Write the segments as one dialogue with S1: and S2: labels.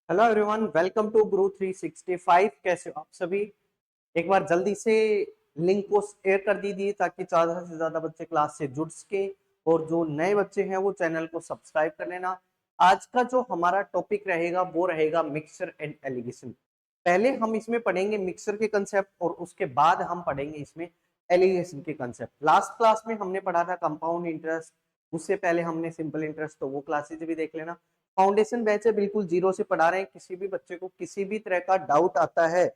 S1: Hello everyone, welcome to गुरु 365। कैसे हो आप सभी? एक बार जल्दी से लिंक को शेयर कर दीजिए ताकि ज्यादा से ज्यादा बच्चे क्लास से जुड़ सके। और जो नए बच्चे हैं वो चैनल को सब्सक्राइब कर लेना। आज का जो हमारा टॉपिक रहेगा वो रहेगा मिक्सचर एंड एलिगेशन। पहले हम इसमें पढ़ेंगे मिक्सचर के कंसेप्ट और उसके बाद हम पढ़ेंगे इसमें एलिगेशन के कंसेप्ट। लास्ट क्लास में हमने पढ़ा था कंपाउंड इंटरेस्ट, उससे पहले हमने सिंपल इंटरेस्ट, तो वो क्लासेज भी देख लेना। फाउंडेशन बैच है, बिल्कुल जीरो से पढ़ा रहे हैं। किसी भी बच्चे को किसी भी तरह का डाउट आता है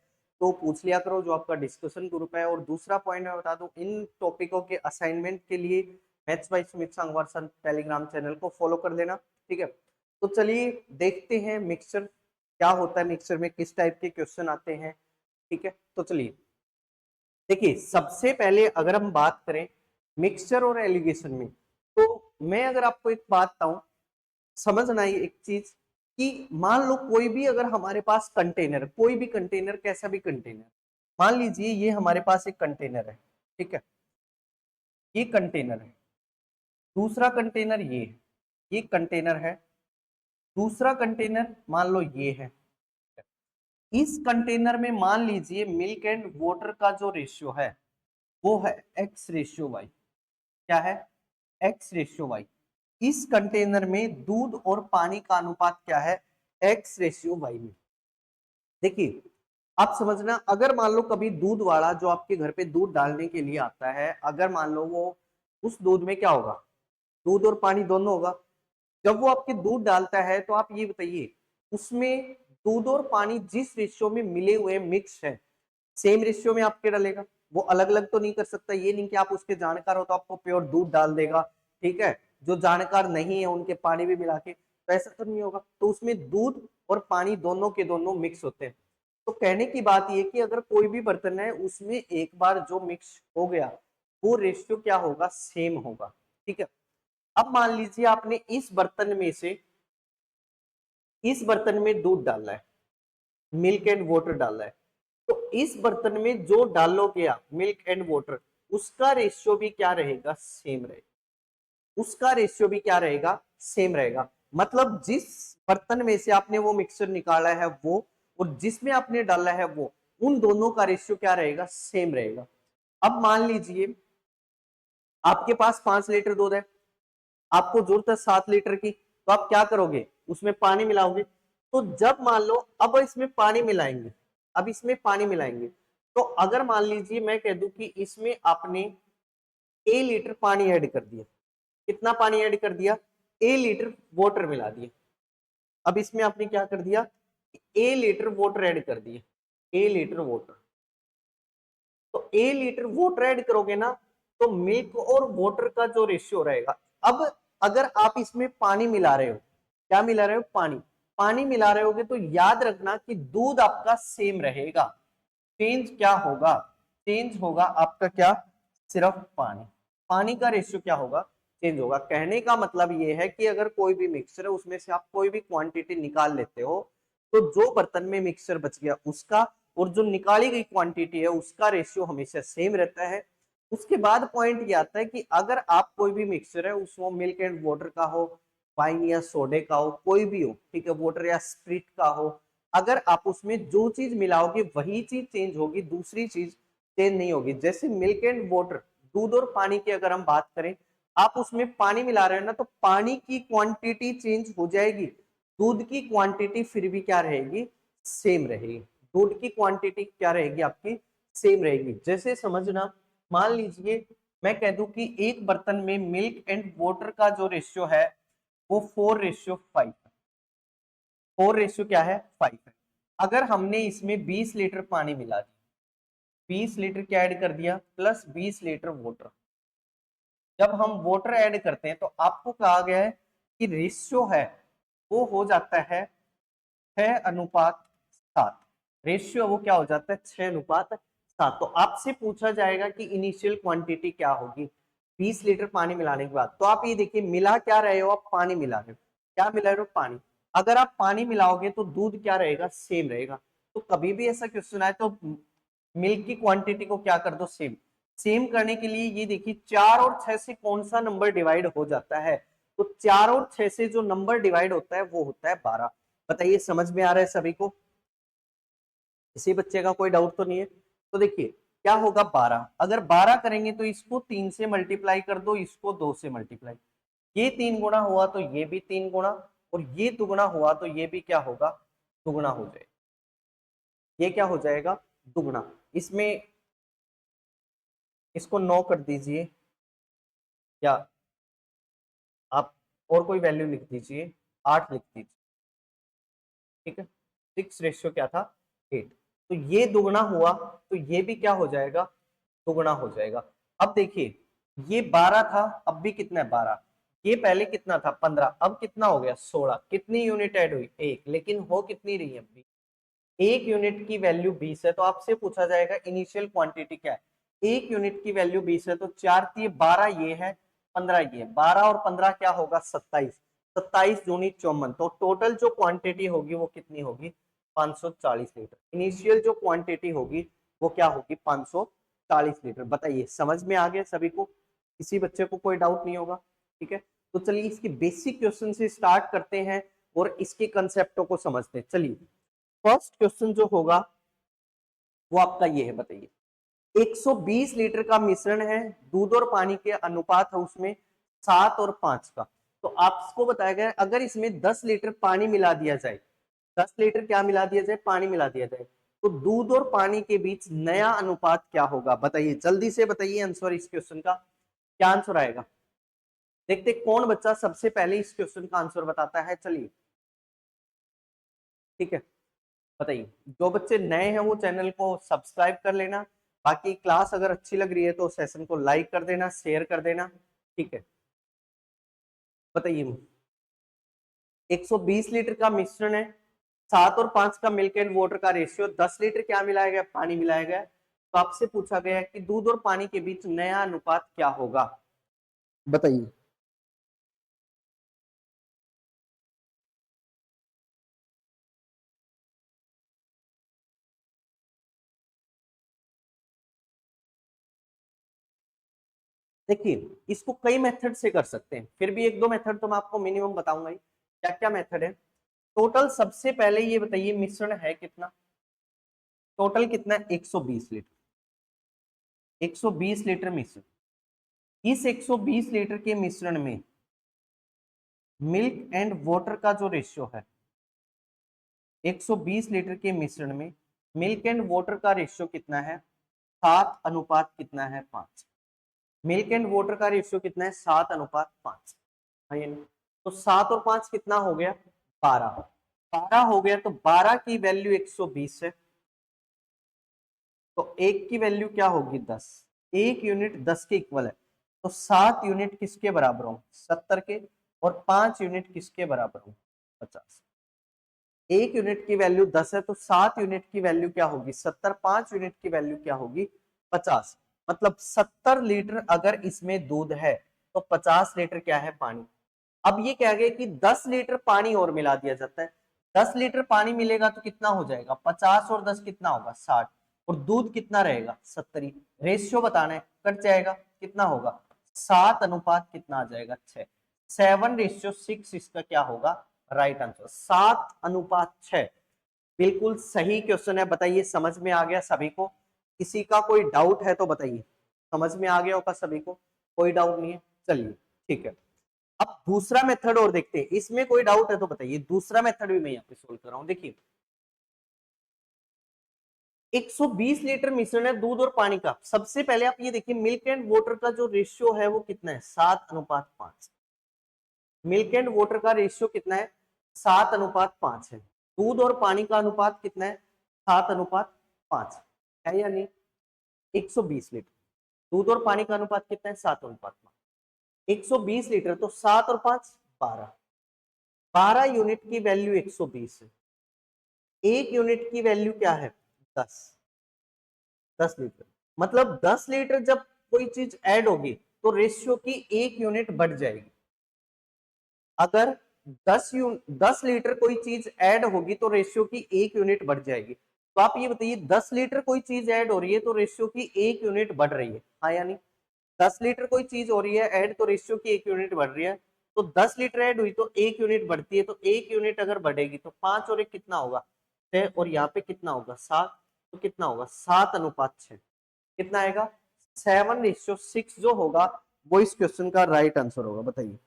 S1: तो पूछ लिया करो, जो आपका डिस्कशन ग्रुप है। और दूसरा पॉइंट मैं बता दूं, इन टॉपिकों के असाइनमेंट के लिए maths by Sumit Sangwar sir Telegram channel को फॉलो कर लेना, ठीक है। तो चलिए देखते हैं मिक्सचर क्या होता है, मिक्सचर में किस टाइप के क्वेश्चन आते हैं, ठीक है। तो चलिए देखिए, सबसे पहले अगर हम बात करें मिक्सचर और एलिगेशन में, तो मैं अगर आपको एक बात बताऊं, समझना ही एक चीज कि मान लो कोई भी अगर हमारे पास कंटेनर, कोई भी कंटेनर, कैसा भी कंटेनर, मान लीजिए ये हमारे पास एक कंटेनर है, ठीक है। ये कंटेनर है, दूसरा कंटेनर ये कंटेनर है, दूसरा कंटेनर मान लो ये है। इस कंटेनर में मान लीजिए मिल्क एंड वाटर का जो रेशियो है वो है एक्स रेशियो वाई। क्या है? X ratio Y. इस कंटेनर में दूध और पानी का अनुपात क्या है? एक्स रेशियो वाई में। देखिए, आप समझना, अगर मान लो कभी दूध वाला जो आपके घर पे दूध डालने के लिए आता है, अगर मान लो वो उस दूध में क्या होगा, दूध और पानी दोनों होगा। जब वो आपके दूध डालता है तो आप ये बताइए, उसमें दूध और पानी जिस रेशियो में मिले हुए मिक्स है, सेम रेशियो में आपके डालेगा। वो अलग अलग तो नहीं कर सकता। ये नहीं कि आप उसके जानकार हो तो आपको प्योर दूध डाल देगा, ठीक है। जो जानकार नहीं है उनके पानी भी मिला के, तो ऐसा तो नहीं होगा। तो उसमें दूध और पानी दोनों के दोनों मिक्स होते हैं। तो कहने की बात ये कि अगर कोई भी बर्तन है उसमें एक बार जो मिक्स हो गया वो रेशियो क्या होगा? सेम होगा, ठीक है। अब मान लीजिए आपने इस बर्तन में दूध डाला है, मिल्क एंड वाटर डाला है। तो इस बर्तन में जो डालोगे आप मिल्क एंड वाटर, उसका रेशियो भी क्या रहेगा? सेम रहेगा। उसका रेशियो भी क्या रहेगा? सेम रहेगा। मतलब जिस बर्तन में से आपने वो मिक्सचर निकाला है वो, और जिसमें आपने डाला है वो, उन दोनों का रेशियो क्या रहेगा? सेम रहेगा। अब मान लीजिए आपके पास 5 लीटर दूध है, आपको जरूरत है 7 लीटर की, तो आप क्या करोगे? उसमें पानी मिलाओगे। तो जब मान लो अब इसमें पानी मिलाएंगे, अब इसमें पानी मिलाएंगे, तो अगर मान लीजिए मैं कह दूं कि इसमें आपने ए लीटर पानी ऐड कर दिया। कितना पानी ऐड कर दिया? ए लीटर वाटर मिला दिया। अब इसमें आपने क्या कर दिया? ए लीटर वाटर ऐड कर दिया। ए लीटर वाटर, तो ए लीटर वाटर ऐड करोगे ना, तो मिल्क और वाटर का जो रेशियो रहेगा। अब अगर आप इसमें पानी मिला रहे हो, क्या मिला रहे हो? पानी। पानी मिला रहे होगे तो याद रखना कि दूध आपका सेम रहेगा। चेंज क्या होगा? चेंज होगा आपका क्या? सिर्फ पानी। पानी का रेशियो क्या होगा? चेंज होगा। कहने का मतलब ये है कि अगर कोई भी मिक्सचर है उसमें से आप कोई भी क्वांटिटी निकाल लेते हो, तो जो बर्तन में मिक्सचर बच गया उसका और जो निकाली गई क्वांटिटी है उसका रेशियो हमेशा सेम रहता है। उसके बाद पॉइंट ये आता है कि अगर आप कोई भी मिक्सचर है उसको मिल्क एंड वाटर का हो, वाइन या सोडे का हो, कोई भी हो, ठीक है, वाटर या स्प्रिट का हो, अगर आप उसमें जो चीज मिलाओगे वही चीज चेंज होगी, दूसरी चीज चेंज नहीं होगी। जैसे मिल्क एंड वाटर, दूध और पानी की अगर हम बात करें, आप उसमें पानी मिला रहे हैं ना, तो पानी की क्वांटिटी चेंज हो जाएगी, दूध की क्वांटिटी फिर भी क्या रहेगी? सेम रहेगी। दूध की क्वांटिटी क्या रहेगी आपकी? सेम रहेगी। जैसे समझना, मान लीजिए मैं कह दूं कि एक बर्तन में मिल्क एंड वाटर का जो रेशियो है वो 4:5 है। 4 रेशियो क्या है? 5 है। अगर हमने इसमें 20 लीटर पानी मिला दिया, 20 लीटर क्या ऐड कर दिया? Plus 20 litre water. जब हम वाटर ऐड करते हैं तो आपको कहा गया है कि रेशियो है वो हो जाता है 6:7। रेशियो वो क्या हो जाता है? 6:7। तो आपसे पूछा जाएगा कि इनिशियल क्वांटिटी क्या होगी 20 लीटर पानी मिलाने के बाद। तो आप ये देखिए, मिला क्या रहे हो? आप पानी मिला रहे हो। क्या मिला रहे हो? पानी। अगर आप पानी मिलाओगे तो दूध क्या रहेगा? सेम रहेगा। तो कभी भी ऐसा क्वेश्चन आए तो मिल्क की क्वांटिटी को क्या कर दो? सेम। सेम करने के लिए ये देखिए, 4 और 6 से कौन सा नंबर डिवाइड हो जाता है? तो 4 और 6 से जो नंबर डिवाइड होता है वो होता है 12। बताइए समझ में आ रहा है सभी को? किसी बच्चे का कोई डाउट तो नहीं है? तो देखिए क्या होगा 12, अगर 12 करेंगे तो इसको 3 से मल्टीप्लाई कर दो, इसको 2 से मल्टीप्लाई, ये 3 गुना हुआ तो ये भी 3 गुना, और ये दुगुना हुआ तो ये भी क्या होगा, दुगुना हो जाएगा। ये क्या हो जाएगा, दुगुना। इसमें इसको 9 कर दीजिए, या आप और कोई वैल्यू लिख दीजिए, 8 लिख दीजिए, ठीक है। 6 रेशियो क्या था, 8। तो ये दुगना हुआ तो ये भी क्या हो जाएगा, दुगना हो जाएगा। अब देखिए ये 12 था, अब भी कितना है 12, ये पहले कितना था 15, अब कितना हो गया 16। कितनी यूनिट ऐड हुई, एक, लेकिन हो कितनी रही है अभी, एक यूनिट की वैल्यू 20 है। तो आपसे पूछा जाएगा इनिशियल क्वांटिटी क्या है, एक यूनिट की वैल्यू 20 है, तो 4 ये 12 ये है, 15 ये है, 12 और 15 क्या होगा 27, 27 दूनी 54। तो टोटल जो क्वांटिटी होगी वो कितनी होगी, 540 लीटर। इनिशियल जो क्वांटिटी होगी वो क्या होगी, 540 लीटर। बताइए समझ में आ गया सभी को? किसी बच्चे को कोई डाउट नहीं होगा? ठीक है, तो चलिए इसकी बेसिक क्वेश्चन से स्टार्ट करते हैं और इसके कंसेप्टों को समझते हैं। चलिए फर्स्ट क्वेश्चन जो होगा वो आपका ये है, बताइए 120 लीटर का मिश्रण है, दूध और पानी के अनुपात है उसमें 7 और 5 का। तो आपको बताया गया अगर इसमें 10 लीटर पानी मिला दिया जाए, 10 लीटर क्या मिला दिया जाए, पानी मिला दिया जाए, तो दूध और पानी के बीच नया अनुपात क्या होगा? बताइए जल्दी से बताइए आंसर इस क्वेश्चन का, क्या आंसर आएगा? देखते कौन बच्चा सबसे पहले इस क्वेश्चन का आंसर बताता है। चलिए ठीक है, बताइए। जो बच्चे नए हैं वो चैनल को सब्सक्राइब कर लेना, बाकी क्लास अगर अच्छी लग रही है तो सेशन को लाइक कर देना, शेयर कर देना, ठीक है। बताइए 120 लीटर का मिश्रण है, 7 और 5 का मिल्क एंड वाटर का रेशियो, 10 लीटर क्या मिलाया गया, पानी मिलाया गया। तो आपसे पूछा गया है कि दूध और पानी के बीच नया अनुपात क्या होगा, बताइए। देखिए इसको कई मेथड से कर सकते हैं, फिर भी एक दो मेथड तो मैं आपको मिनिमम बताऊंगा ही। क्या क्या मेथड है? टोटल सबसे पहले ये बताइए मिश्रण है कितना, टोटल कितना है 120 लीटर, 120 लीटर मिश्रण। इस 120 लीटर के मिश्रण में मिल्क एंड वाटर का जो रेशियो है, 120 लीटर के मिश्रण में मिल्क एंड वाटर का रेशियो कितना है, 7 अनुपात कितना है 5। मिल्क एंड वाटर का रेशियो कितना है, 7 अनुपात 5 है ये नहीं? तो 7 और 5 कितना हो गया, 12, 12 हो गया। तो 12 की वैल्यू 120 है, तो एक की वैल्यू क्या होगी 10, एक यूनिट 10 के इक्वल है। तो 7 यूनिट किसके बराबर होंगे, 70 के, और 5 यूनिट किसके बराबर होंगे, 50। एक यूनिट की वैल्यू 10 है तो 7 यूनिट की वैल्यू क्या होगी 70, 5 यूनिट की वैल्यू क्या होगी 50। मतलब 70 लीटर अगर इसमें दूध है तो 50 लीटर क्या है, पानी। अब ये कह गए कि 10 लीटर पानी और मिला दिया जाता है, 10 लीटर पानी मिलेगा तो कितना हो जाएगा 50 और 10 कितना होगा 60, और दूध कितना रहेगा 70। रेशियो बताना है, कट जाएगा, कितना होगा 7 अनुपात कितना आ जाएगा 6, 7:6 इसका क्या होगा राइट आंसर, 7 अनुपात 6। बिल्कुल सही क्वेश्चन है। बताइए समझ में आ गया सभी को? किसी का कोई डाउट है तो बताइए, समझ में आ गया होगा सभी को, कोई डाउट नहीं है? चलिए ठीक है, अब दूसरा मेथड और देखते हैं, इसमें कोई डाउट है तो बताइए। दूसरा मेथड भी मैं यहाँ पे सोल्व कर रहा हूँ। देखिए 120 लीटर मिश्रण है दूध और पानी का। सबसे पहले आप ये देखिए मिल्क एंड वाटर का जो रेशियो है वो कितना है, 7 अनुपात 5। मिल्क एंड वाटर का रेशियो कितना है, 7 अनुपात 5 है। दूध और पानी का अनुपात कितना है, 7 अनुपात 5 है या नहीं? 120 लीटर, दूध और पानी का अनुपात कितना है, 7 अनुपात 5। 120 लीटर तो 7 और 5 12, 12 यूनिट की वैल्यू 120 है, एक यूनिट की वैल्यू क्या है 10, 10 लीटर। मतलब 10 लीटर जब कोई चीज ऐड होगी तो रेशियो की एक यूनिट बढ़ जाएगी। अगर 10 लीटर कोई चीज ऐड होगी तो रेशियो की एक यूनिट बढ़ जाएगी। तो आप ये बताइए 10 लीटर कोई चीज ऐड हो रही है तो रेशियो की एक यूनिट बढ़ रही है, हाँ या नहीं? 10 लीटर कोई चीज हो रही है ऐड तो रेशियो की एक यूनिट बढ़ रही है। तो 10 लीटर ऐड हुई तो 1 यूनिट बढ़ती है, तो 1 यूनिट अगर बढ़ेगी तो 5 और 1 कितना होगा 6, और यहाँ पे कितना होगा 7, तो कितना होगा 7:6, कितना आएगा 7:6 जो होगा वो इस क्वेश्चन का राइट आंसर होगा। बताइए,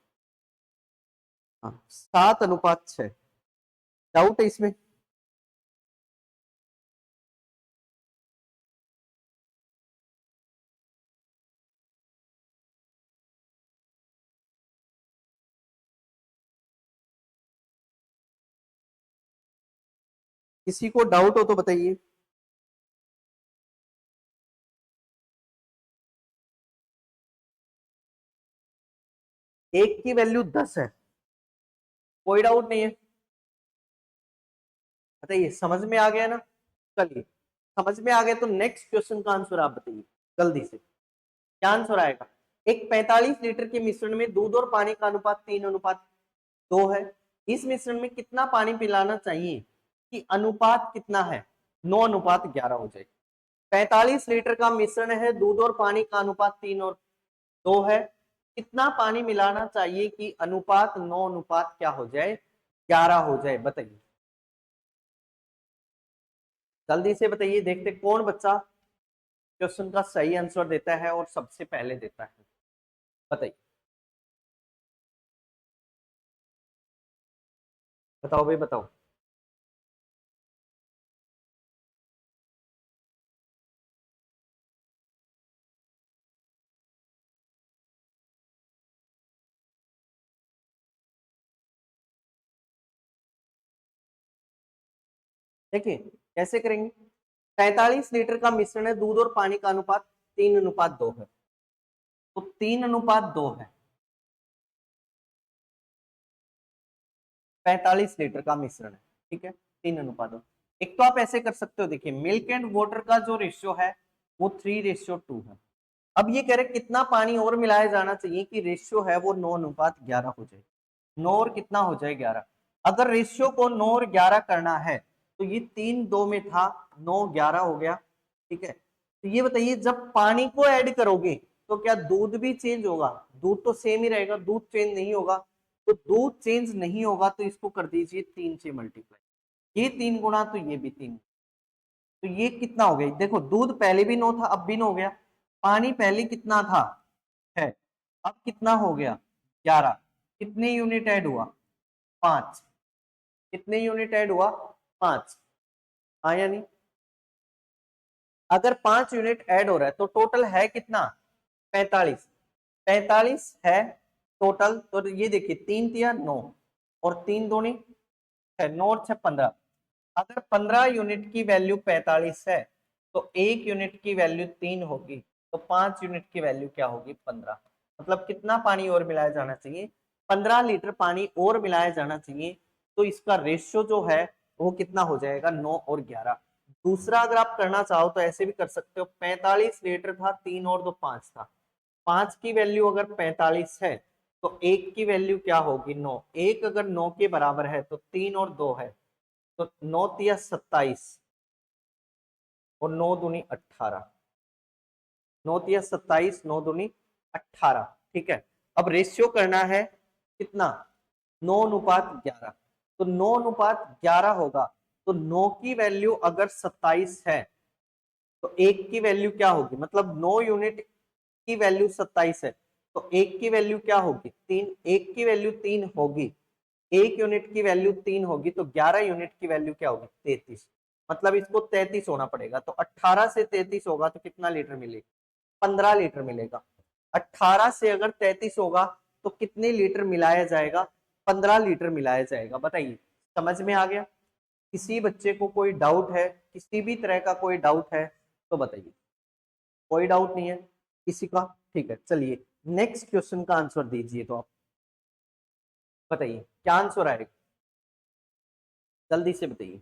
S1: हाँ 7:6। डाउट है इसमें? किसी को डाउट हो तो बताइए। एक की वैल्यू 10 है, कोई डाउट नहीं है। बताइए, समझ में आ गया ना? चलिए, समझ में आ गया तो नेक्स्ट क्वेश्चन का आंसर आप बताइए जल्दी से, क्या आंसर आएगा? एक 45 लीटर के मिश्रण में दूध और पानी का अनुपात 3:2 है। इस मिश्रण में कितना पानी पिलाना चाहिए कि अनुपात कितना है 9:11 हो जाए? 45 लीटर का मिश्रण है, दूध और पानी का अनुपात 3:2 है। कितना पानी मिलाना चाहिए कि अनुपात 9 क्या हो जाए 11 हो जाए? बताइए, जल्दी से बताइए, देखते कौन बच्चा क्वेश्चन का सही आंसर देता है और सबसे पहले देता है। बताइए, बताओ भाई बताओ। देखिए कैसे करेंगे, 45 लीटर का मिश्रण है, दूध और पानी का अनुपात 3:2 है, तो 3:2 है। 45 लीटर का मिश्रण है, ठीक है, 3:2। एक तो आप ऐसे कर सकते हो, देखिए मिल्क एंड वाटर का जो रेशियो है वो 3:2 है। अब ये कह रहे कितना पानी और मिलाया जाना चाहिए कि रेशियो है वो 9:11 हो जाए। 9 और कितना हो जाए 11। अगर रेशियो को 9 और 11 करना है तो ये 3:2 में था, 9:11 हो गया, ठीक है। तो ये बताइए, जब पानी को ऐड करोगे तो क्या दूध भी चेंज होगा? दूध तो सेम ही रहेगा, दूध चेंज नहीं होगा। तो दूध चेंज नहीं होगा तो इसको कर दीजिए 3 से मल्टीप्लाई, ये 3 गुना तो ये भी 3, तो ये कितना हो गया? देखो दूध पहले भी 9 था, अब भी 9 हो गया। पानी पहले कितना था 6, अब कितना हो गया 11। कितने यूनिट ऐड हुआ 5। कितने यूनिट ऐड हुआ 5, आया नहीं? अगर 5 यूनिट ऐड हो रहा है तो टोटल है कितना 45। 45 है टोटल, तो ये देखिए 3 तिया 9 और 3 दूनी 6, 9 और 6 15। अगर 15 यूनिट की वैल्यू 45 है तो 1 यूनिट की वैल्यू 3 होगी, तो 5 यूनिट की वैल्यू क्या होगी 15। मतलब कितना पानी और मिलाया जाना चाहिए 15 लीटर पानी और मिलाया जाना चाहिए। तो इसका रेशियो जो है वो कितना हो जाएगा 9 और 11। दूसरा अगर आप करना चाहो तो ऐसे भी कर सकते हो, 45 लीटर था, 3 और 2 5 था। 5 की वैल्यू अगर 45 है तो 1 की वैल्यू क्या होगी 9। 1 अगर 9 के बराबर है तो 3 और 2 है, तो 9 तिया 27 और 9 दूनी 18। 9 तिया 27, 9 दूनी 18, ठीक है। अब रेशियो करना है कितना 9:11, तो 9:11 होगा। तो 9 की वैल्यू अगर 27 है तो 1 की वैल्यू क्या होगी, मतलब 9 यूनिट की वैल्यू 27 है तो 1 की वैल्यू क्या होगी 3। 1 की वैल्यू 3 होगी, 1 यूनिट की वैल्यू 3 होगी, तो 11 यूनिट की वैल्यू क्या होगी 33। मतलब इसको 33 होना पड़ेगा, तो 18 से 33 होगा तो कितना लीटर मिलेगा 15 लीटर मिलेगा। 18 से अगर 33 होगा तो कितने लीटर मिलाया जाएगा 15 लीटर मिलाया जाएगा। बताइए, समझ में आ गया? किसी बच्चे को कोई डाउट है, किसी भी तरह का कोई डाउट है तो बताइए। कोई डाउट नहीं है किसी का? ठीक है, चलिए नेक्स्ट क्वेश्चन का आंसर दीजिए। तो आप बताइए क्या आंसर आएगा, जल्दी से बताइए।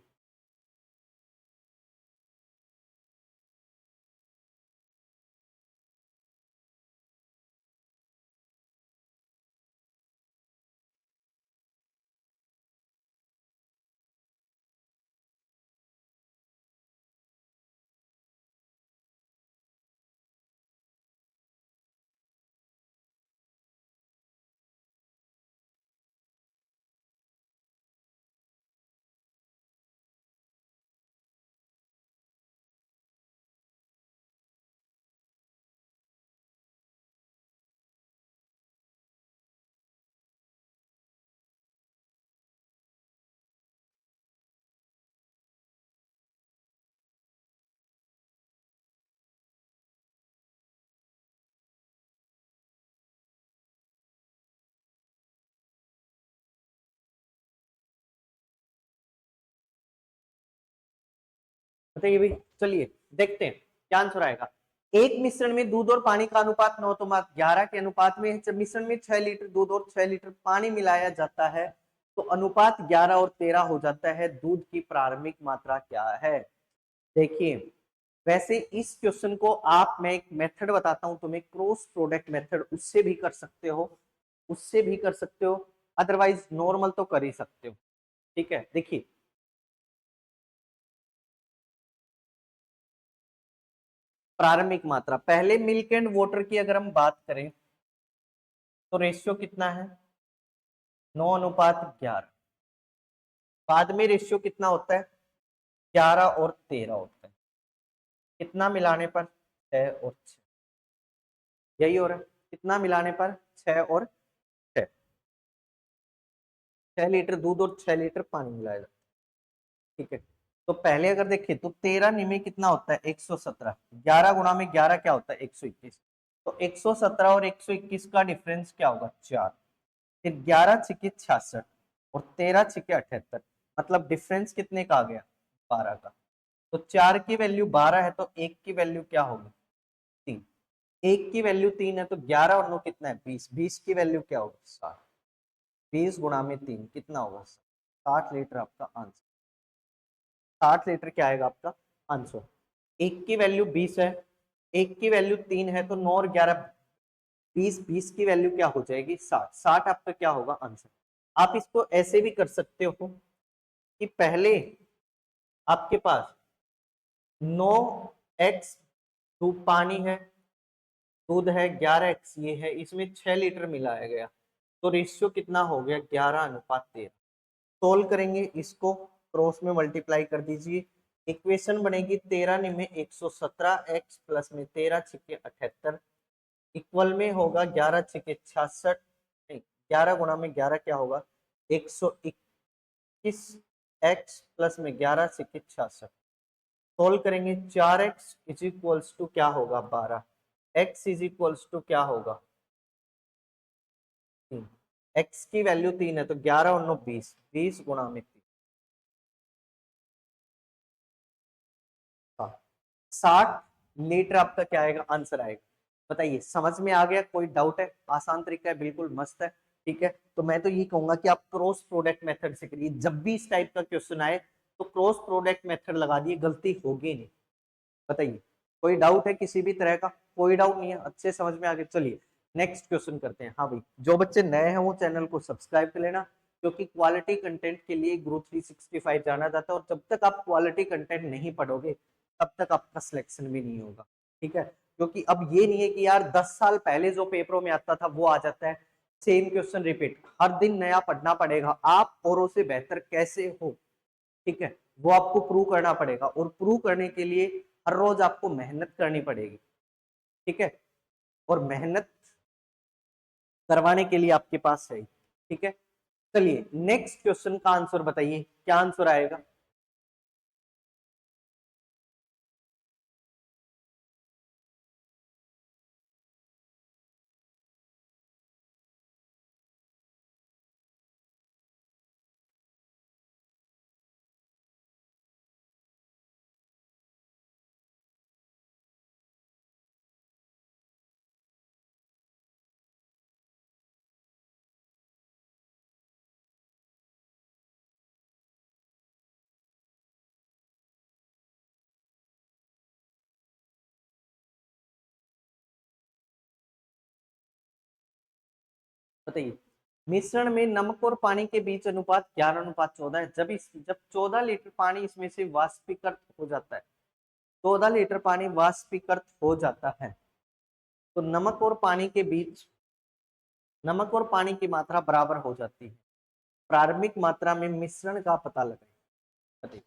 S1: बताइए भाई, चलिए देखते हैं क्या आंसर आएगा। एक मिश्रण में दूध और पानी का अनुपात 9:11 के अनुपात में है। जब मिश्रण में 6 लीटर दूध और 6 लीटर पानी मिलाया जाता है तो अनुपात 11 और 13 हो जाता है। दूध की प्रारंभिक मात्रा क्या है? देखिए, वैसे इस क्वेश्चन को आप, मैं एक मेथड बताता हूं तुम्हें, क्रॉस प्रोडक्ट मेथड, उससे भी कर सकते हो, उससे भी कर सकते हो, अदरवाइज नॉर्मल तो कर ही सकते हो। ठीक है, देखिए प्रारंभिक मात्रा, पहले मिल्क एंड वाटर की अगर हम बात करें तो रेशियो कितना है? 9:11। बाद में रेशियो कितना होता है? 11 और 13 होता है। कितना मिलाने पर? 6 और 6। यही हो रहा है, कितना मिलाने पर? 6 और 6। 6 लीटर दूध और 6 लीटर पानी मिलाया जाता है। ठीक है, तो पहले अगर देखें तो 13 निमे कितना होता है? 117। 11 गुणा में 11 क्या होता है? 121। तो 117 और 121 का डिफरेंस क्या होगा? 4। फिर 11 छिके 66 और 13 छिके 78, मतलब डिफरेंस कितने का आ गया? 12 का। तो 4 की वैल्यू 12 है तो 1 की वैल्यू क्या होगी? 3। 1 की वैल्यू 3 है तो 11 और 9 कितना है? 20। 20 की वैल्यू क्या होगी? 60। 20 गुणा में 3 कितना होगा? 60 लीटर आपका आंसर। 60 लीटर क्या आएगा आपका आंसर? 1 की वैल्यू 20 है, 1 की वैल्यू 3 है तो 9 और 11 20। 20 की वैल्यू क्या हो जाएगी? 60। 60 आपका क्या होगा आंसर? आप इसको ऐसे भी कर सकते हो कि पहले आपके पास 9x पानी है, दूध है 11x ये है, इसमें 6 लीटर मिलाया गया तो रेशियो कितना हो गया? 11:13। सोल्व करेंगे इसको, क्रॉस में मल्टीप्लाई कर दीजिए, इक्वेशन बनेगी 13 में 117 x प्लस में 13 छिके 78 इक्वल में होगा 11 छिके 66। 11 गुणा में 11 क्या होगा? 121 x प्लस में 11 छिके 66। सोल्व करेंगे, 4x इज इक्वल्स टू क्या होगा? 12। x इज इक्वल्स टू क्या होगा? 3। x की वैल्यू 3 है तो 11 और 9 20। 20 गुणा में 3, 60 लीटर आपका क्या आएगा? आंसर आएगा। बताइए, समझ में आ गया? कोई डाउट है? आसान तरीका है, बिल्कुल मस्त है। ठीक है, तो मैं तो ये कहूंगा कि आप क्रॉस प्रोडक्ट मेथड से करिए। जब भी इस टाइप का क्वेश्चन आए तो क्रॉस प्रोडक्ट मेथड लगा दिए, गलती होगी नहीं। बताइए, कोई डाउट है किसी भी तरह का? कोई डाउट नहीं है, अच्छे समझ में आ गए। चलिए नेक्स्ट क्वेश्चन करते हैं। हाँ भाई, जो बच्चे नए हैं वो चैनल को सब्सक्राइब कर लेना, क्योंकि क्वालिटी कंटेंट के लिए गुरु 365 जाना जाता है, और जब तक आप क्वालिटी कंटेंट नहीं पढ़ोगे तब तक आपका सिलेक्शन भी नहीं होगा। ठीक है, क्योंकि अब ये नहीं है कि यार 10 साल पहले जो पेपरों में आता था वो आ जाता है, सेम क्वेश्चन रिपीट, हर दिन नया पढ़ना पड़ेगा। आप औरों से बेहतर कैसे हो, ठीक है, वो आपको प्रूव करना पड़ेगा, और प्रूव करने के लिए हर रोज आपको मेहनत करनी पड़ेगी। ठीक है, और मेहनत करवाने के लिए आपके पास है। ठीक है, चलिए नेक्स्ट क्वेश्चन का आंसर बताइए, क्या आंसर आएगा? बताइए, मिश्रण में नमक और पानी के बीच अनुपात 11:14 है। जब 14 लीटर पानी इसमें से वाष्पीकृत हो जाता है, 14 लीटर पानी वाष्पीकृत हो जाता है, तो नमक और पानी की मात्रा बराबर हो जाती है। प्रारंभिक मात्रा में मिश्रण का पता लगाएं। बताइए,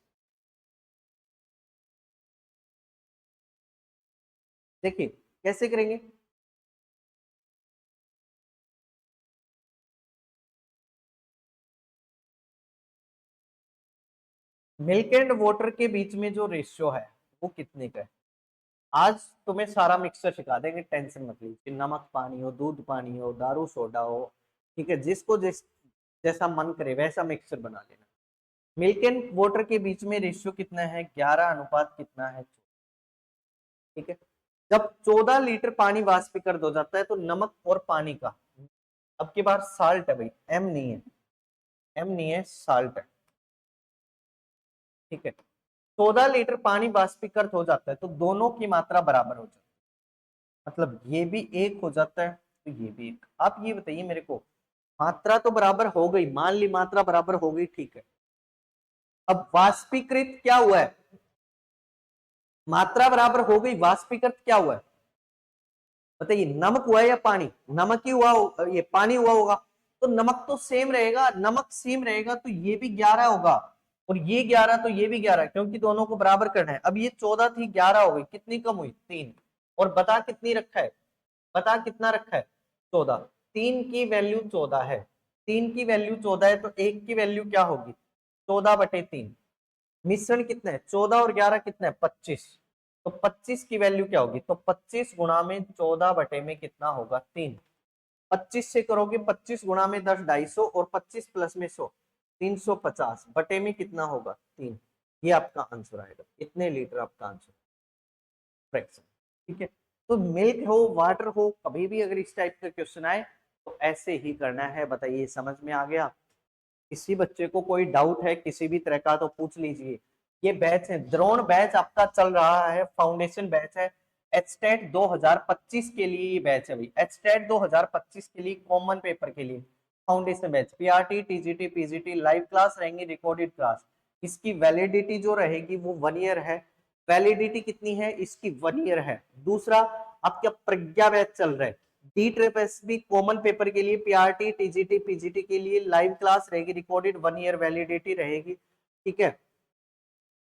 S1: देखिए कैसे करेंगे। मिल्क एंड वाटर के बीच में जो रेशियो है वो कितने का है? आज तुम्हें सारा मिक्सचर सिखा देंगे, टेंशन मत लीजिए। नमक पानी हो, दूध पानी हो, दारू सोडा हो, ठीक है, जिसको जैसा मन करे वैसा मिक्सचर बना लेना। मिल्क एंड वाटर के बीच में रेशियो कितना है, 11 अनुपात कितना है, ठीक है। जब 14 लीटर पानी वाष्पीकृत हो जाता है तो नमक और पानी का, अब की बार साल्ट है भाई, एम नहीं है, एम नहीं है, साल्ट है, ठीक है। 14 लीटर पानी वाष्पीकृत हो जाता है तो दोनों की मात्रा बराबर हो जाती है, मतलब ये भी एक हो जाता है तो ये भी एक। आप ये बताइए मेरे को, मात्रा तो बराबर हो गई, मान ली मात्रा बराबर हो गई, ठीक है। अब वाष्पीकृत क्या हुआ है, मात्रा बराबर हो गई, वाष्पीकृत क्या हुआ है बताइए, नमक हुआ है या पानी, नमक ही हुआ, ये पानी हुआ होगा, तो नमक तो सेम रहेगा, नमक सेम रहेगा तो ये भी 11 होगा, और ये 11 तो ये भी 11, क्योंकि दोनों को बराबर करना है। अब ये 14 थी, 11 हो गई, कितनी कम हुई, 3। और बता कितनी रखा है, बता कितना रखा है, 14। 3 की वैल्यू 14 है, 3 की वैल्यू 14 है, तो 1 की वैल्यू क्या होगी, 14/3। मिश्रण कितना है, 14 और 11 कितना है, 25। तो 25 की वैल्यू क्या होगी, तो 25 गुणा में 14 बटे में कितना होगा, 3। 25 से करोगे, 25 गुणा में 10, 250, और 25 प्लस में 100, 350 बटे में कितना होगा, 3। ये आपका आंसर आएगा, इतने लीटर आपका आंसर, फ्रैक्शन, ठीक है। तो मिल्क हो, वाटर हो, कभी भी अगर इस टाइप का क्वेश्चन आए तो ऐसे ही करना है। बताइए समझ में आ गया, किसी बच्चे को कोई डाउट है किसी भी तरह का तो पूछ लीजिए। ये बैच है, द्रोण बैच आपका चल रहा है, फाउंडेशन बैच है, एचटेट 2025 के लिए ये बैच है भाई, एचटेट 2025 के लिए कॉमन पेपर के लिए foundation batch, PRT TGT PGT live class रहेंगी, रिकॉर्डेड क्लास। इसकी वैलिडिटी जो रहेगी वो 1 ईयर है। वैलिडिटी कितनी है इसकी, 1 ईयर है। दूसरा, आपका प्रज्ञा बैच चल रहा है, D triple S B common paper के लिए, पीआरटी टीजीटी पीजीटी के लिए लाइव क्लास रहेगी, रिकॉर्डेड, 1 ईयर वैलिडिटी रहेगी, ठीक है।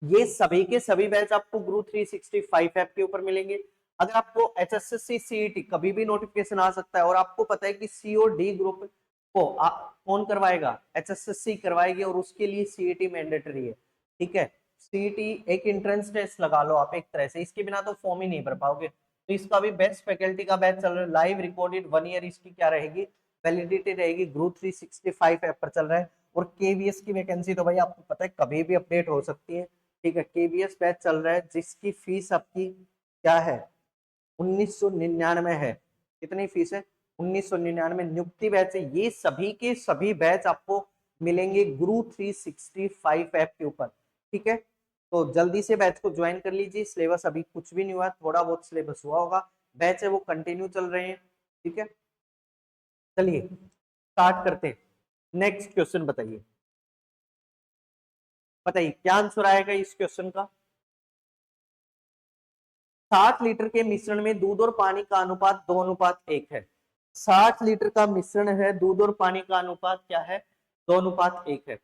S1: ये सभी के सभी बैच आपको गुरु 365 ऐप के ऊपर मिलेंगे। अगर आपको एचएसएससी सीईटी कभी भी नोटिफिकेशन आ सकता है, और आपको पता है कि सी और डी ग्रुप को कौन करवाएगा, एचएसएससी करवाएगी, और उसके लिए सीईटी मैंडेटरी है, ठीक है। सीईटी एक एंट्रेंस टेस्ट लगा लो आप एक तरह से, इसके बिना तो फॉर्म ही नहीं भर पाओगे। तो इसका भी बेस्ट फैकल्टी का बैच चल रहा है, लाइव रिकॉर्डेड, 1 ईयर इसकी क्या रहेगी, वैलिडिटी रहेगी, गुरु 365 ऐप पर चल रहा है। और केवीएस की वैकेंसी तो भाई आपको पता है कभी भी अपडेट हो सकती है, ठीक है। केवीएस बैच चल रहा है जिसकी फीस आपकी क्या है, 1999 है। कितनी फीस है, 1999। नियुक्ति बैच है, ये सभी के सभी बैच आपको मिलेंगे गुरु 365 ऐप के ऊपर, ठीक है। तो जल्दी से बैच को ज्वाइन कर लीजिए, सिलेबस अभी कुछ भी नहीं हुआ, थोड़ा बहुत सिलेबस हुआ होगा, बैच है वो कंटिन्यू चल रहे हैं, ठीक है। चलिए स्टार्ट करते हैं, नेक्स्ट क्वेश्चन बताइए, बताइए क्या आंसर आएगा इस क्वेश्चन का। 60 लीटर के मिश्रण में दूध और पानी का अनुपात 2:1 है। 60 लीटर का मिश्रण है, दूध और पानी का अनुपात क्या है, 2:1 है।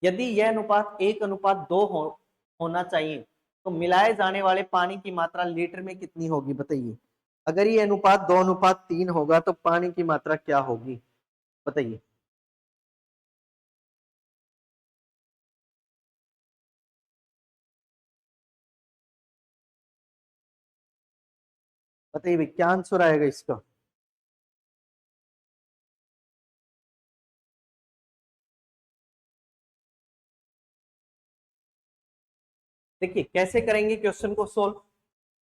S1: यदि यह अनुपात 1:2 होना चाहिए तो मिलाए जाने वाले पानी की मात्रा लीटर में कितनी होगी, बताइए। अगर ये अनुपात 2:3 होगा तो पानी की मात्रा क्या होगी, बताइए। बताइए भाई क्या आंसर आएगा इसका। देखिए कैसे करेंगे क्वेश्चन को सोल्व,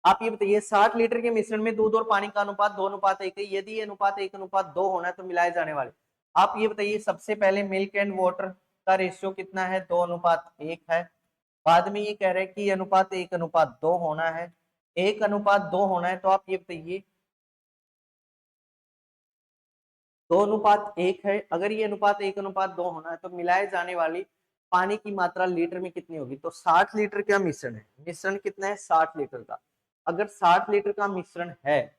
S1: आप ये बताइए 60 लीटर के मिश्रण में दूध और पानी का अनुपात 2:1 है, यदि ये अनुपात 1:2 होना है तो मिलाए जाने वाले, आप ये बताइए सबसे पहले मिल्क एंड वाटर का रेशियो कितना है, 2:1 है। बाद में ये कह रहे हैं कि अनुपात 1:2 होना है, 1:2 होना है, तो आप ये बताइए 2:1 है, अगर ये अनुपात 1:2 होना है तो मिलाए जाने वाली पानी की मात्रा लीटर में कितनी होगी। तो 60 लीटर का मिश्रण है, मिश्रण कितना है 60 लीटर का, अगर 60 लीटर का मिश्रण है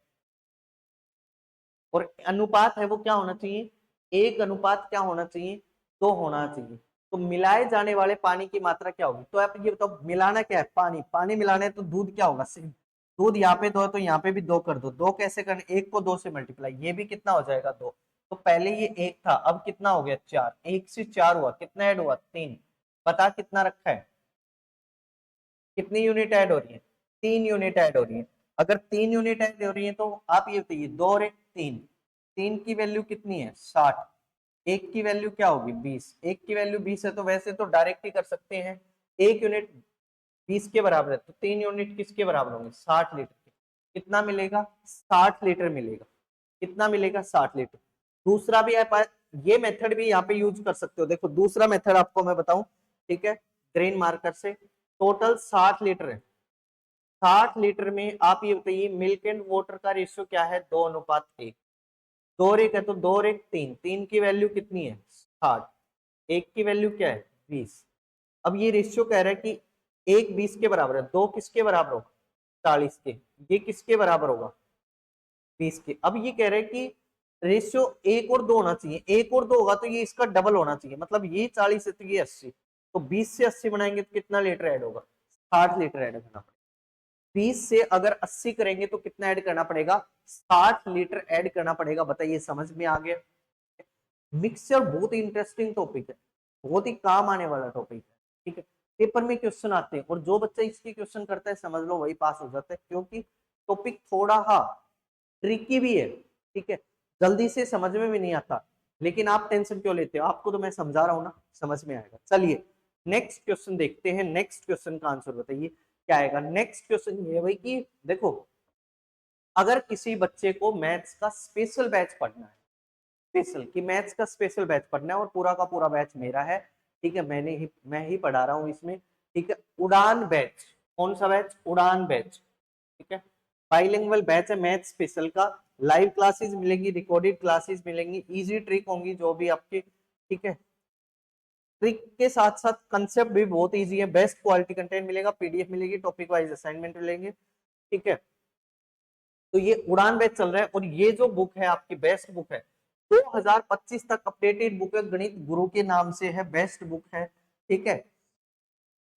S1: और अनुपात है वो क्या होना चाहिए, 1:2 क्या होना चाहिए, 2 होना चाहिए, तो मिलाए जाने वाले पानी की मात्रा क्या होगी। तो आप ये बताओ मिलाना क्या है, पानी, पानी मिलाना है तो दूध क्या होगा, सेम। दूध यहाँ पे 2 है तो यहाँ पे भी 2 कर दो, 2 कैसे करने, 1 को 2 से मल्टीप्लाई, ये भी कितना हो जाएगा 2। तो पहले ये 1 था, अब कितना हो गया 4, 1 से 4 हुआ, कितना ऐड हुआ 3। बता कितना रखा है, कितनी यूनिट ऐड हो रही है, 3 यूनिट ऐड हो रही है। अगर 3 यूनिट ऐड हो रही है तो आप ये बताइए 2 और 1 3, 3 की वैल्यू कितनी है 60, एक की वैल्यू क्या होगी 20, एक की वैल्यू 20 है तो वैसे तो डायरेक्ट ही कर सकते हैं, एक यूनिट 20 के बराबर है तो 3 यूनिट किसके बराबर होंगे 60 लीटर के। कितना मिलेगा 60 लीटर मिलेगा। कितना मिलेगा 60 लीटर। दूसरा भी आप ये मेथड भी यहाँ पे यूज कर सकते हो। देखो दूसरा मेथड आपको मैं बताऊं, ठीक है, ग्रेन मार्कर से टोटल 60 लीटर है। 60 लीटर में आप ये बताइए मिल्क एंड वाटर का रेशियो क्या है 2:1। 2 और 1 है तो 2 और 1 3, 3 की वैल्यू कितनी है 60, एक की वैल्यू क्या है 20। अब ये रेशियो कह रहा है कि एक 20 के बराबर है, दो किसके बराबर होगा 40 के, ये किसके बराबर होगा 20 के। अब ये कह रहे हैं कि रेशियो 1 और 2 होना चाहिए, 1 और 2 होगा तो ये इसका डबल होना चाहिए, मतलब ये 40 है तो ये 80, तो 20 से 80 बनाएंगे तो कितना लीटर ऐड होगा 60 लीटर ऐड करना पड़ेगा। 20 से अगर 80 करेंगे तो कितना ऐड करना पड़ेगा 60 लीटर ऐड करना पड़ेगा। बताइए समझ में आ गया। मिक्सचर बहुत ही इंटरेस्टिंग टॉपिक है, बहुत ही काम आने वाला टॉपिक है, ठीक है। पेपर में क्वेश्चन आते हैं और जो बच्चा इसके क्वेश्चन करता है समझ लो वही पास हो जाता है, क्योंकि टॉपिक थोड़ा ट्रिकी भी है, ठीक है, जल्दी से समझ में भी नहीं आता। लेकिन आप टेंशन क्यों लेते हो, आपको तो मैं समझा रहा हूं ना, समझ में आएगा। चलिए नेक्स्ट क्वेश्चन देखते हैं, नेक्स्ट क्वेश्चन का आंसर बताइए क्या आएगा। नेक्स्ट क्वेश्चन ये है भाई कि देखो अगर किसी बच्चे को मैथ्स का स्पेशल बैच पढ़ना है, स्पेशल कि मैथ्स का स्पेशल बैच पढ़ना है और पूरा का पूरा बैच मेरा है, ठीक है, मैं ही पढ़ा रहा हूँ इसमें, ठीक है। उड़ान बैच, कौन सा बैच उड़ान बैच, ठीक है, बाइलिंगुअल बैच है मैथ स्पेशल का। लाइव क्लासेस मिलेंगी, रिकॉर्डेड क्लासेस मिलेंगी, इजी ट्रिक होंगी जो भी आपके, ठीक है। ट्रिक के साथ साथ कंसेप्ट भी बहुत इजी है, बेस्ट क्वालिटी कंटेंट मिलेगा, पीडीएफ मिलेगी, टॉपिक वाइज असाइनमेंट मिलेंगे, ठीक है। तो ये उड़ान बैच चल रहा है और ये जो बुक है आपकी बेस्ट बुक है, 2025 तक अपडेटेड बुक है, गणित गुरु के नाम से है, बेस्ट बुक है, ठीक है।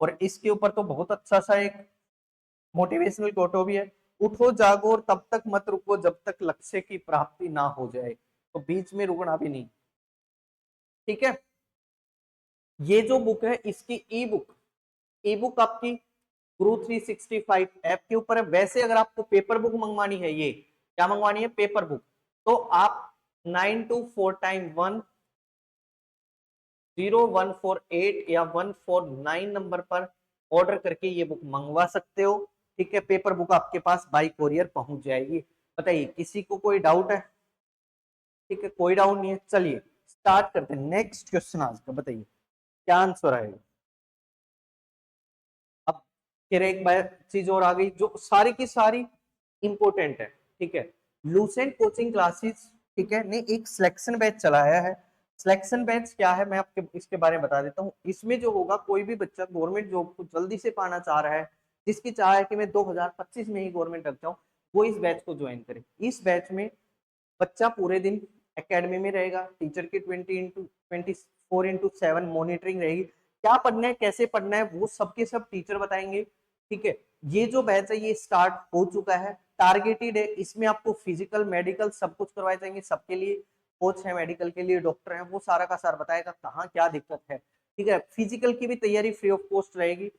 S1: और इसके ऊपर तो बहुत अच्छा सा एक मोटिवेशनल कोटो भी है, उठो जागो और तब तक मत रुको जब तक लक्ष्य की प्राप्ति ना हो जाए, तो बीच में रुकना भी नहीं, ठीक है। ये जो बुक है इसकी ई बुक आपकी गुरु 365 ऐप के ऊपर है। वैसे अगर आपको पेपर बुक मंगवानी है, ये क्या मंगवानी है पेपर बुक, तो आप 9249100148 या 149 नंबर पर ऑर्डर करके ये बुक मंगवा सकते हो, ठीक है। पेपर बुक आपके पास बाई कोरियर पहुंच जाएगी। बताइए किसी को कोई डाउट है, ठीक है, कोई डाउट नहीं है। चलिए स्टार्ट करते हैं नेक्स्ट क्वेश्चन आज का, बताइए क्या आंसर आएगा। अब फिर एक बार चीज और आ गई जो सारी की सारी इंपॉर्टेंट है, ठीक है। लूसेंट कोचिंग क्लासेस, ठीक है, ने एक सिलेक्शन बैच चलाया है। सिलेक्शन बैच क्या है मैं आपके इसके बारे में बता देता हूँ। इसमें जो होगा कोई भी बच्चा गवर्नमेंट जॉब को जल्दी से पाना चाह रहा है, जिसकी चाह है कि मैं 2025 में ही गवर्नमेंट लग जाऊं, वो इस बैच को ज्वाइन करे। इस बैच में बच्चा पूरे दिन एकेडमी में रहेगा, टीचर की 24/7 मॉनिटरिंग रहेगी। क्या पढ़ना है कैसे पढ़ना है वो सबके सब टीचर बताएंगे, ठीक है। ये जो बैच है ये स्टार्ट हो चुका है, टारगेटेड है, इसमें आपको फिजिकल मेडिकल सब कुछ करवाए जाएंगे, सबके लिए कोच है, मेडिकल के लिए डॉक्टर है, वो सारा का सारा बताएगा कहाँ क्या दिक्कत है, ठीक है। फिजिकल की भी तैयारी फ्री ऑफ कॉस्ट रहेगी।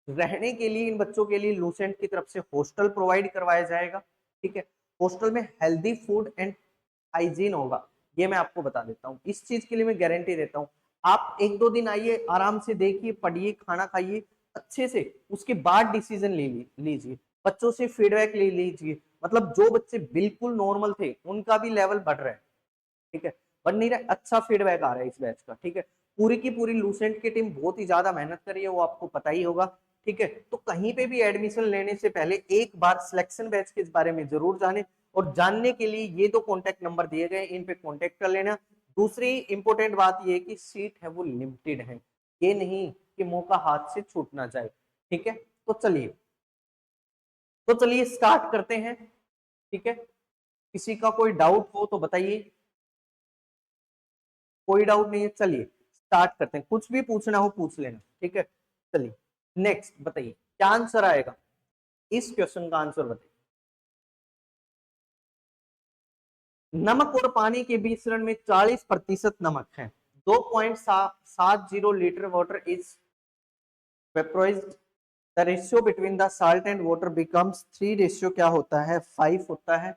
S1: रहने के लिए इन बच्चों के लिए लूसेंट की तरफ से हॉस्टल प्रोवाइड करवाया जाएगा, ठीक है। हॉस्टल में हेल्दी फूड एंड हाइजीन होगा, ये मैं आपको बता देता हूँ, इस चीज के लिए मैं गारंटी देता हूँ। आप 1-2 दिन आइए, आराम से देखिए, पढ़िए, खाना खाइए अच्छे से, उसके बाद डिसीजन ले लीजिए, बच्चों से फीडबैक ले लीजिए। मतलब जो बच्चे बिल्कुल नॉर्मल थे उनका भी लेवल बढ़ रहा है, ठीक है, बढ़ नहीं रहा है, अच्छा फीडबैक आ रहा है इस बैच का, ठीक है। पूरी की पूरी लूसेंट की टीम बहुत ही ज्यादा मेहनत कर रही है, वो आपको पता ही होगा, ठीक है। तो कहीं पे भी एडमिशन लेने से पहले एक बार सिलेक्शन बैच के बारे में जरूर जाने, और जानने के लिए ये दो कॉन्टेक्ट नंबर दिए गए, इन पे कॉन्टेक्ट कर लेना। दूसरी इंपॉर्टेंट बात ये कि सीट है वो लिमिटेड है, ये नहीं कि मौका हाथ से छूट ना जाए, ठीक है। तो चलिए स्टार्ट करते हैं, ठीक है। किसी का कोई डाउट हो तो बताइए, कोई डाउट नहीं है, चलिए स्टार्ट करते हैं, कुछ भी पूछना हो पूछ लेना, ठीक है। चलिए नेक्स्ट बताइए क्या आंसर आएगा, इस क्वेश्चन का आंसर बताइए। नमक और पानी के मिश्रण में 40% नमक है, 2.70 litre water is vaporised, the ratio between the salt and water becomes 3 ratio क्या होता है 5 होता है,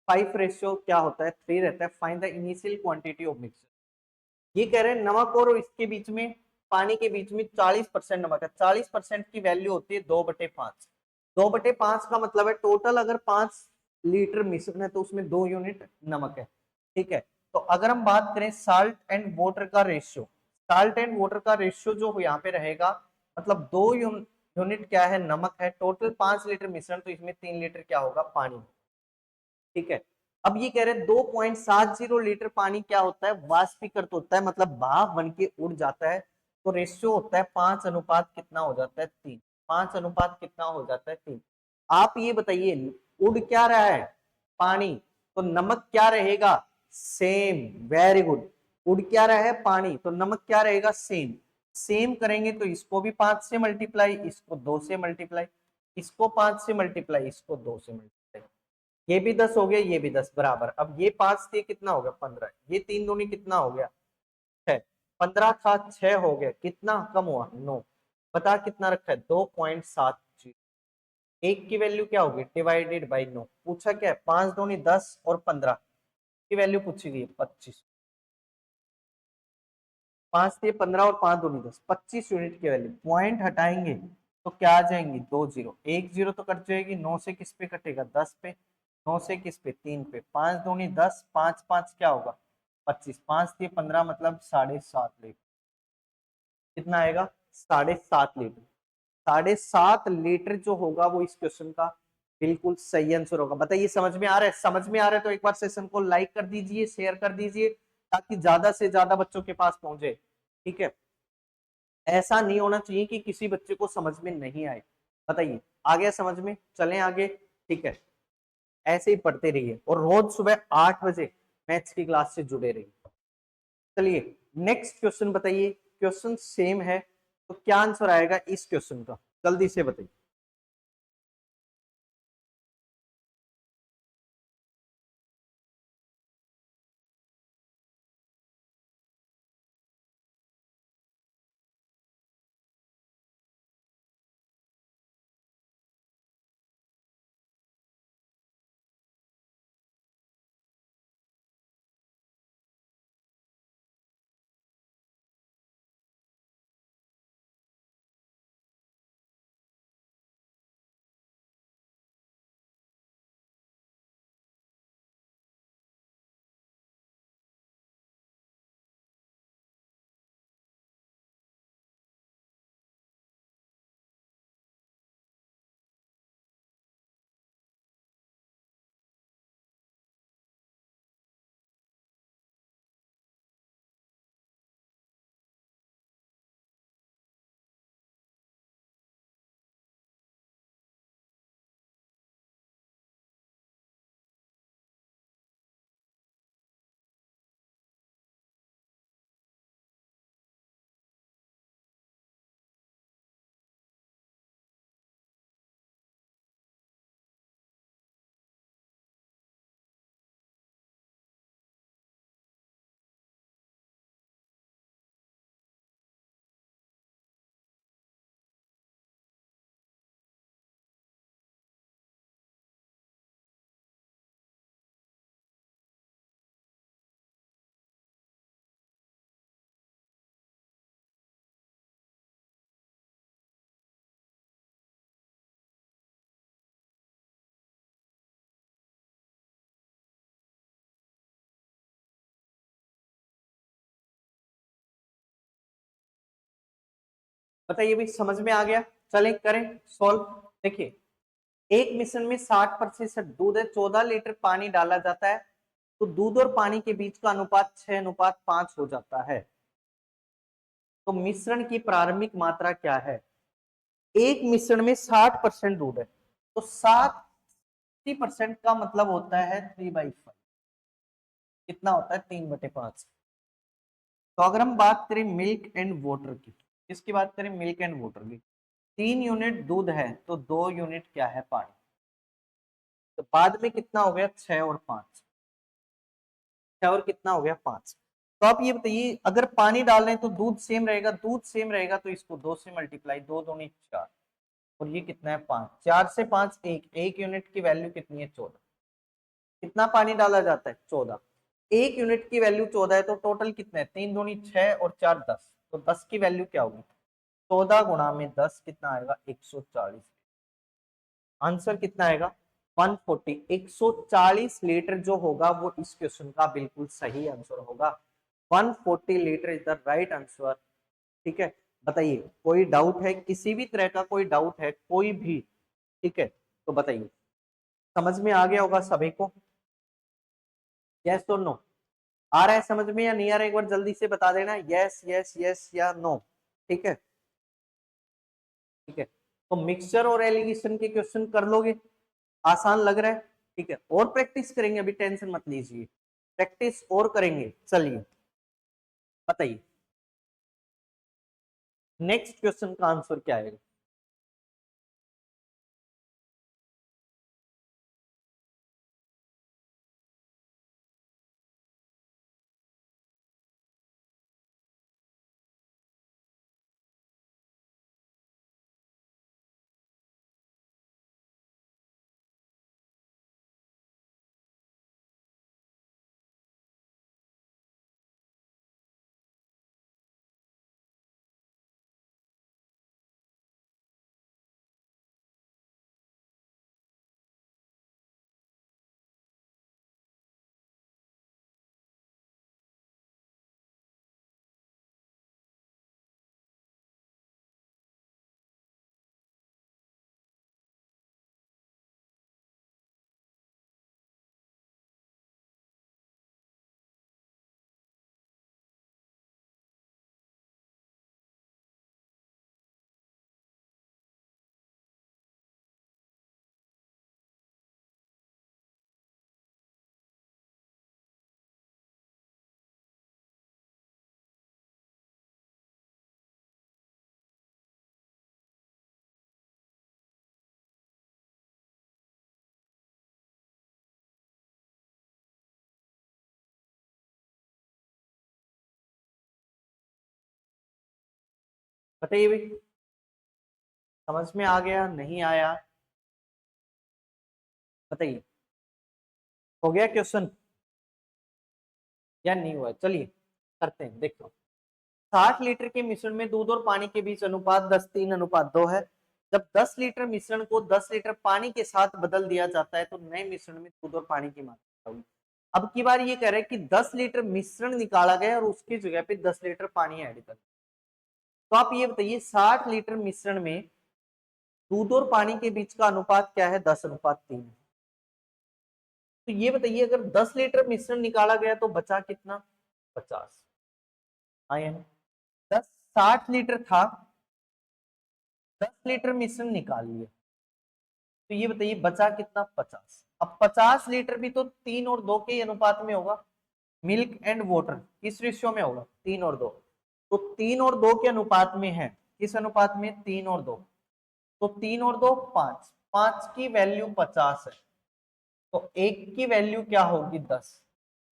S1: 5 रेशियो क्या होता है 3 रहता है, find the initial quantity of mixture. ये कह रहे हैं नमक और इसके बीच में, पानी के बीच में 40% नमक है। 40% की वैल्यू होती है 2/5। 2/5 का मतलब है टोटल अगर 5 लीटर मिश्रण है तो उसमें 2 यूनिट नमक है। ठीक है, तो अगर हम बात करें साल्ट एंड वाटर का रेशियो, साल्ट एंड वाटर का रेशियो जो यहाँ पे रहेगा, मतलब 2 यूनिट क्या है, नमक है। टोटल 5 लीटर मिश्रण, तो इसमें 3 लीटर क्या होगा, पानी। ठीक है, अब ये कह रहे हैं 2.70 लीटर पानी क्या होता है, वाष्पीकृत होता है, मतलब भाप बन के उड़ जाता है। तो रेशियो होता है 5 अनुपात कितना हो जाता है, 3। 5 अनुपात कितना हो जाता है, 3। आप ये बताइए, उड़ क्या रहा है, पानी, तो नमक क्या रहेगा, सेम। Very good. उड़ क्या रहा है, पानी, तो नमक क्या रहेगा, सेम। सेम करेंगे तो इसको भी 5 से मल्टीप्लाई, इसको 2 से मल्टीप्लाई, इसको 5 से मल्टीप्लाई, इसको 2 से मल्टीप्लाई। ये भी 10 हो गया, ये भी 10 बराबर। अब ये 5 से कितना हो गया, 15। ये 3 दूनी कितना हो गया, 6। 15 का 6 हो गया, कितना कम हुआ, 9। बता कितना रखा है, 2.70। एक की वैल्यू क्या होगी, डिवाइडेड बाई 9। पूछा क्या है, 5 दूनी 10 और 15 की वैल्यू पूछी गई, 25। 5 से 15 और 5 दूनी 10, 25 यूनिट की वैल्यू। पॉइंट हटाएंगे तो क्या आ जाएंगी, 2 जीरो। एक जीरो तो कट जाएगी, 9 से किस पे कटेगा, 10 पे। 9 से किस पे, 3 पे। 5 दूनी 10, 5 5 क्या होगा, 25। 5 से 15 मतलब 7.5 लीटर। कितना आएगा, 7.5 लीटर। 7.5 लीटर जो होगा वो इस क्वेश्चन का बिल्कुल सही आंसर होगा। बताइए समझ में आ रहा है, समझ में आ रहा है तो एक बार सेशन को लाइक कर दीजिए, शेयर कर दीजिए, ताकि ज्यादा से ज्यादा बच्चों के पास पहुंचे। ठीक है, ऐसा नहीं होना चाहिए कि किसी बच्चे को समझ में नहीं आए। बताइए, आ गया समझ में, चलें आगे। ठीक है, ऐसे ही पढ़ते रहिए और रोज सुबह 8 बजे मैथ्स की क्लास से जुड़े रहिए। चलिए नेक्स्ट क्वेश्चन बताइए। क्वेश्चन सेम है, तो क्या आंसर आएगा इस क्वेश्चन का, जल्दी से बताइए। बताइए भाई, समझ में आ गया, चलें करें सॉल्व। देखिए, एक मिश्रण में 60% दूध है, 14 लीटर पानी डाला जाता है, तो दूध और पानी के बीच का अनुपात 6:5 हो जाता है। तो मिश्रण की प्रारंभिक मात्रा क्या है। एक मिश्रण में 60% दूध है, तो 60% का मतलब होता है 3/5। कितना होता है, 3/5। तो अगर हम बात करें मिल्क एंड वाटर की, किसकी बात करें, मिल्क एंड वाटर की, 3 यूनिट दूध है तो 2 यूनिट क्या है, पानी। तो बाद में कितना हो गया, 6 और 5। 6 और कितना हो गया, 5। तो आप ये बताइए, अगर पानी डाल रहे हैं तो दूध सेम रहेगा, दूध सेम रहेगा तो इसको 2 से मल्टीप्लाई, 2 दूनी 4, और ये कितना है, 5। 4 से 5 1 यूनिट की वैल्यू कितनी है, 14। कितना पानी डाला जाता है, 14। एक यूनिट की वैल्यू 14 है, तो टोटल कितने हैं? 3 दूनी 6 और 4 10, तो 10 की वैल्यू क्या होगी? 14 गुणा में 10 कितना आएगा? 140। आंसर कितना आएगा? 140। 140 लीटर जो होगा वो इस क्वेश्चन का बिल्कुल सही आंसर होगा। 140 litre is the right answer. ठीक है, बताइए कोई डाउट है? किसी भी तरह का कोई डाउट है कोई भी? ठीक है, तो बताइए। समझ में आ गया होगा सभी को? यस और नो? आ रहा है समझ में या नहीं आ रहा है? एक बार जल्दी से बता देना यस यस यस या नो। ठीक है, ठीक है। तो मिक्सचर और एलिगेशन के क्वेश्चन कर लोगे? आसान लग रहा है? ठीक है, और प्रैक्टिस करेंगे, अभी टेंशन मत लीजिए, प्रैक्टिस और करेंगे। चलिए बताइए नेक्स्ट क्वेश्चन का आंसर क्या आएगा? बताइए भाई, समझ में आ गया नहीं आया? बताइए, हो गया क्वेश्चन या नहीं हुआ? चलिए करते हैं, देखो। 60 लीटर के मिश्रण में दूध और पानी के बीच अनुपात 10:3:2 है। जब 10 लीटर मिश्रण को 10 लीटर पानी के साथ बदल दिया जाता है तो नए मिश्रण में दूध और पानी की मात्रा होगी। अब की बार ये कह रहे हैं कि 10 लीटर मिश्रण निकाला गया और उसकी जगह पे 10 लीटर पानी ऐड कर। तो आप ये बताइए 60 लीटर मिश्रण में दूध और पानी के बीच का अनुपात क्या है? 10:3। तो ये बताइए अगर 10 लीटर मिश्रण निकाला गया तो बचा कितना? 50। आए हैं 10, 60 लीटर था, 10 लीटर मिश्रण निकाल लिया, तो ये बताइए बचा कितना? 50। अब 50 लीटर भी तो 3 और 2 के अनुपात में होगा। मिल्क एंड वाटर किस रेशियो में होगा? 3 और 2। तो 3 और 2 के अनुपात में है। किस अनुपात में? 3 और 2। तो 3 और 2 5, 5 की वैल्यू 50 है, तो एक की वैल्यू क्या होगी? 10।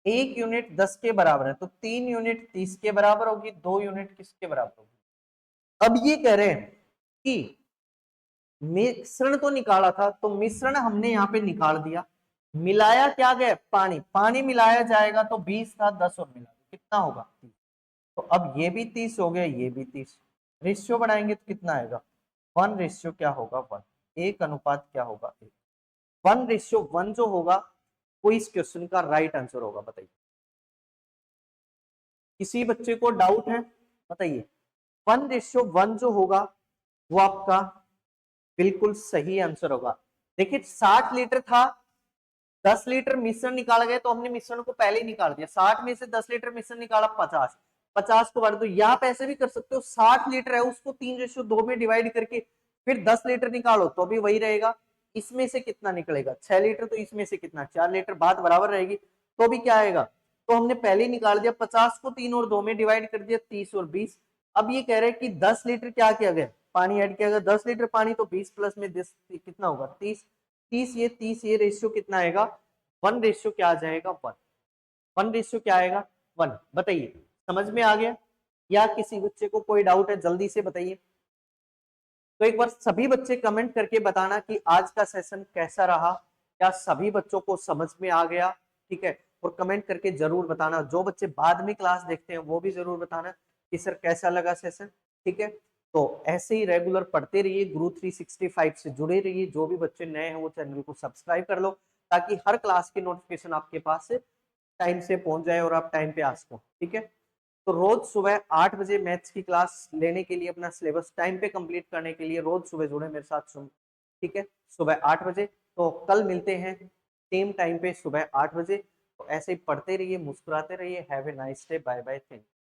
S1: एक यूनिट 10 के बराबर है, तो 3 यूनिट 30 के बराबर होगी, 2 यूनिट किसके बराबर होगी? अब ये कह रहे हैं कि मिश्रण तो निकाला था, तो मिश्रण हमने यहाँ पे निकाल दिया, मिलाया क्या गया? पानी। पानी मिलाया जाएगा तो 20 था, 10 और मिला कितना होगा? 30। तो अब ये भी 30 हो गया, ये भी 30। रेशियो बढ़ाएंगे तो कितना आएगा? 1 रेशियो क्या होगा? 1। एक अनुपात क्या होगा? 1। 1:1 जो होगा वो इस क्वेश्चन का राइट आंसर होगा। बताइए किसी बच्चे को डाउट है? बताइए 1:1 जो होगा वो आपका बिल्कुल सही आंसर होगा। देखिए 60 लीटर था, 10 लीटर मिश्रण निकाला गया, तो हमने मिश्रण को पहले ही निकाल दिया। 60 में से 10 लीटर मिश्रण निकाला, 50। 50 को बांट दो, यहाँ पे ऐसे भी कर सकते हो, 60 लीटर है उसको 3:2 में डिवाइड करके फिर 10 लीटर निकालो तो भी वही रहेगा। इसमें से कितना निकलेगा? 6 लीटर। तो इसमें से कितना? 4 लीटर। बात बराबर रहेगी, तो भी क्या आएगा? तो हमने पहले ही निकाल दिया, 50 को 3 और 2 में डिवाइड कर दिया, 30 और 20। अब ये कह रहे हैं कि 10 लीटर क्या किया गया? पानी ऐड किया गया। 10 लीटर पानी, तो 20 प्लस में 10 कितना होगा? 30। 30 ये 30, ये रेशियो कितना आएगा? 1 रेशियो क्या आ जाएगा? 1। 1 रेशियो क्या आएगा? 1। बताइए समझ में आ गया या किसी बच्चे को कोई डाउट है? जल्दी से बताइए। तो एक बार सभी बच्चे कमेंट करके बताना कि आज का सेशन कैसा रहा, क्या सभी बच्चों को समझ में आ गया? ठीक है, और कमेंट करके जरूर बताना। जो बच्चे बाद में क्लास देखते हैं वो भी जरूर बताना कि सर कैसा लगा सेशन। ठीक है, तो ऐसे ही रेगुलर पढ़ते रहिए, गुरु 365 से जुड़े रहिए। जो भी बच्चे नए हैं वो चैनल को सब्सक्राइब कर लो, ताकि हर क्लास की नोटिफिकेशन आपके पास टाइम से पहुंच जाए और आप टाइम पे आ सको। ठीक है, तो रोज सुबह 8 बजे मैथ्स की क्लास लेने के लिए, अपना सिलेबस टाइम पे कंप्लीट करने के लिए रोज सुबह जुड़े मेरे साथ सुन। ठीक है, सुबह 8 बजे। तो कल मिलते हैं सेम टाइम पे सुबह 8 बजे। तो ऐसे ही पढ़ते रहिए, मुस्कुराते रहिए। Have a nice day, bye bye, thank you.